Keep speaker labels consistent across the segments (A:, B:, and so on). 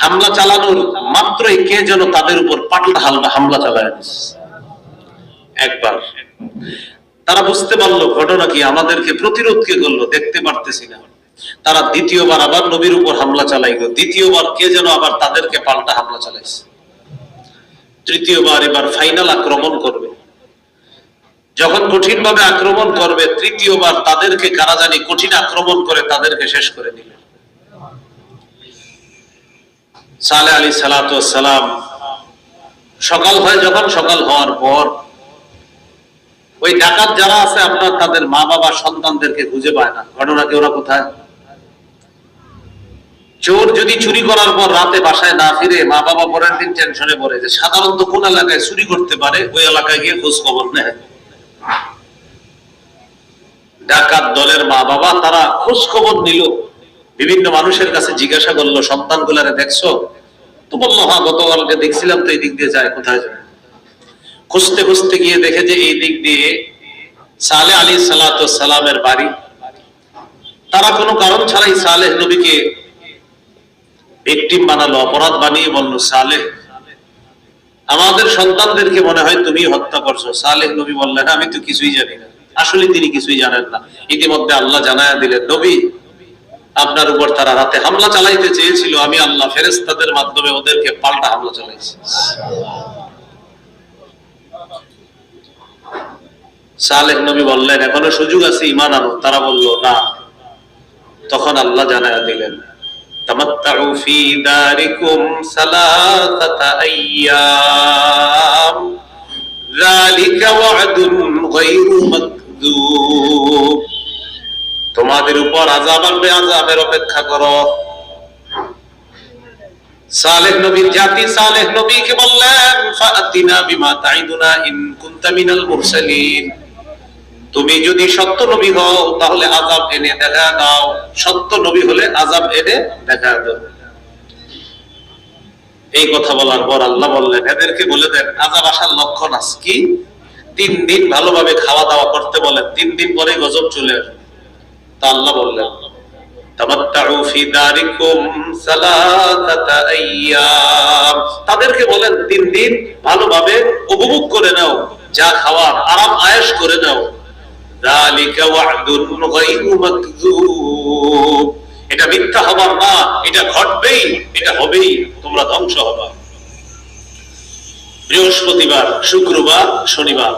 A: হামলা চালানোর মাত্রই কে যেন তাদের উপর পাল্টা হামলা চালায় একবার। তারা বুঝতে পারলো ঘটনা কি, আমাদেরকে প্রতিরোধ কে করলো দেখতে পারতেছি না। তারা দ্বিতীয়বার আবার নবীর উপর হামলা চালাইলো। দ্বিতীয়বার কে যেন আবার তাদেরকে পাল্টা হামলা চালাইছে। তৃতীয়বার এবার ফাইনাল আক্রমণ করবে। যখন কঠিন ভাবে আক্রমণ করবে, তৃতীয়বার তাদেরকে কারা জানি কঠিন আক্রমণ করে তাদেরকে শেষ করে দিল। সালেহ আলাইহিস সালাতু ওয়াস সালাম সকাল হয়, যখন সকাল হওয়ার পর ওই ডাকাত যারা আছে আপনার, তাদের মা বাবা সন্তানদেরকে খুঁজে পায় না। ঘটনা কি, ওরা কোথায়? চোর যদি চুরি করার পর রাতে বাসায় না ফিরে, মা বাবা পরের দিন টেনশনে পড়ে যে সাধারণত কোন এলাকায় চুরি করতে পারে, ওই এলাকায় গিয়ে খোঁজ খবর নেয়। ডাকাত দলের মা বাবা তারা খোঁজ খবর নিল, বিভিন্ন মানুষের কাছে জিজ্ঞাসা করলো, সন্তানগুলারে দেখছো? তো বললো হ্যাঁ, গতকালকে দেখছিলাম, তো এই দিক দিয়ে যায়। কোথায় যায়? খুঁজতে খুঁজতে গিয়ে দেখে যে এই দিক দিয়ে সালেহ আলাইহিস সালাতু ওয়াস সালামের বাড়ি। তারা কোনো কারণ ছাড়াই সালেহ নবীকে ভিকটিম বানালো, অপরাধ বানিয়ে বলল, সালেহ আমাদের সন্তানদেরকে মনে হয় তুমি হত্যা করছো। সালেহ নবী বললেন, আমি তো কিছুই জানি না। আসলে তিনি কিছুই জানেন না। ইতিমধ্যে আল্লাহ জানায়া দিলেন, নবী আপনার উপর তারা রাতে হামলা চালাইতে চেয়েছিল, আমি আল্লাহ ফেরেশতাদের মাধ্যমে ওদেরকে পাল্টা হামলা চালাইছি। সালেহ নবী বললেন, এখনো সুযোগ আছে, ঈমান আনো। তারা বলল না। তখন আল্লাহ জানায়া দিলেন, তামাত্তাউ ফি দারিকুম সালাসাতা আইয়াম যালিকা ওয়া'দুন গায়রু মাকযুব। তোমাদের উপর আযাব আসবে, আযাবের অপেক্ষা করো। সালেহ নবীর জাতি সালেহ নবীকে বললেন, ফাআতিনা বিমা তাইদুনা ইন কুনতা মিনাল মুরসালিন। তুমি যদি সত্য নবী হও তাহলে আযাব এনে দেখা দাও। সত্য নবী হলে আযাব এনে দেখা দাও। এই কথা বলার পর আল্লাহ বললেন, এদেরকে বলে দেন আযাব আসার লক্ষণ আছে কি? 3 দিন ভালোভাবে খাওয়া দাওয়া করতে বলেন, 3 দিন পরে গজব চলে আসবে। তা আল্লাহ বললেন, তামাত্তাউ ফি দারিকুম সালাসাতা আইয়াম। তাদেরকে বলেন 3 দিন ভালোভাবে উপভোগ করে নাও, যা খাওয়ার আরাম আয়েশ করে নাও। যালিকা ওয়া'দুন গায়রু মাকযুব। এটা মিথ্যা হবার না, এটা ঘটবেই, এটা হবেই, তোমরা ধ্বংস হবা। বৃহস্পতিবার, শুক্রবার, শনিবার।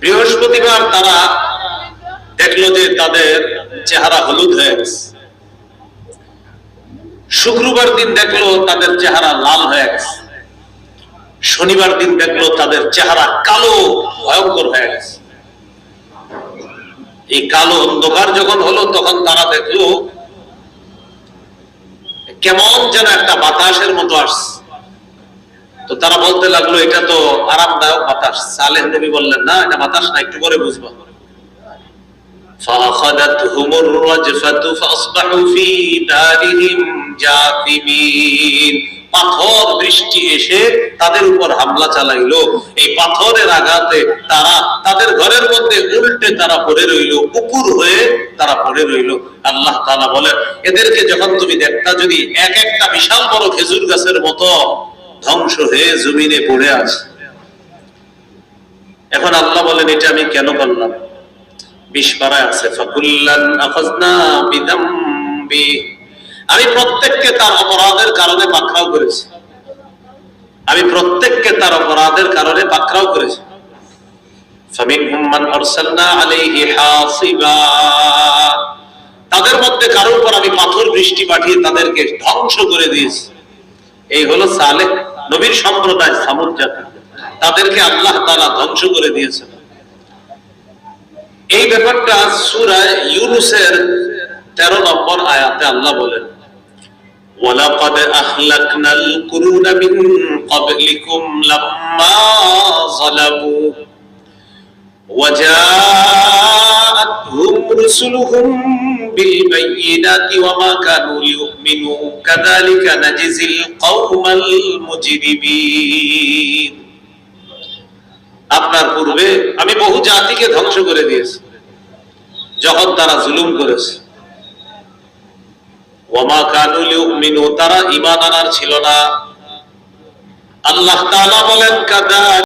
A: বৃহস্পতিবার তারা দেখলো যে তাদের চেহারা হলুদ হয়ে গেছে। শুক্রবার দিন দেখলো তাদের চেহারা লাল হয়ে গেছে। শনিবার দিন দেখলো তাদের চেহারা কালো ভয়ঙ্কর হয়ে গেছে। এই কালো অন্ধকার যখন হলো, তখন তারা দেখলো কেমন যেন একটা বাতাসের মতো আসছে। তো তারা বলতে লাগলো, এটা তো আরামদায়ক বাতাস। সালেহ নবী বললেন, না, এটা বাতাস না, একটু পরে বুঝবো। فأخذتهم الرجفة فأصبحوا في دارهم جاثمين। পাথর বৃষ্টি এসে তাদের উপর হামলা চালাইলো। এই পাথরের আঘাতে তারা তাদের ঘরের মধ্যে উল্টে তারা পড়ে রইল, কুকুর হয়ে তারা পড়ে রইল। আল্লাহ তাআলা বলেন, এদেরকে যখন তুমি দেখতা, যদি এক একটা বিশাল বড় খেজুর গাছের মতো ধ্বংস হয়ে জমিনে পড়ে আছে। এখন আল্লাহ বলেন, এটা আমি কেন করলাম? 20 পারায় আছে, ফাকুল্লান আখাযনা বিযামবি। আমি প্রত্যেককে তার অপরাধের কারণে পাকড়াও করেছি। আমি প্রত্যেককে তার অপরাধের কারণে পাকড়াও করেছি। ফামিনহুম মান আরসালনা আলাইহি হাসিবা। তাদের মধ্যে কারো উপর আমি পাথর বৃষ্টি পাঠিয়ে তাদেরকে ধ্বংস করে দিয়েছি। এই হলো সালেহ নবীর সম্প্রদায়, সামুদ জাতি। তাদেরকে আল্লাহ তাআলা ধ্বংস করে দিয়েছেন। এই ব্যাপারটা সূরা ইউনূসের 13 নম্বর আয়াতে আল্লাহ বলেন, ওয়ালাকাদ আহলাকনাল কুরুনা মিন ক্বাবলিকুম লাম্মা যালামু ওয়াজাআতহুম রুসুলুহুম বিল বায়িনাতি ওয়ামা কানু লিয়ুমিনু কাযালিকা নাজজিল কওমাল মুজরিমিন। আপনার পূর্বে আমি বহু জাতিকে ধ্বংস করে দিয়েছি যখন তারা জুলুম করেছে। ওয়ামা কানু লিউমিনু, তারা ঈমান আনার ছিল না। আল্লাহ তাআলা বলেন কাদা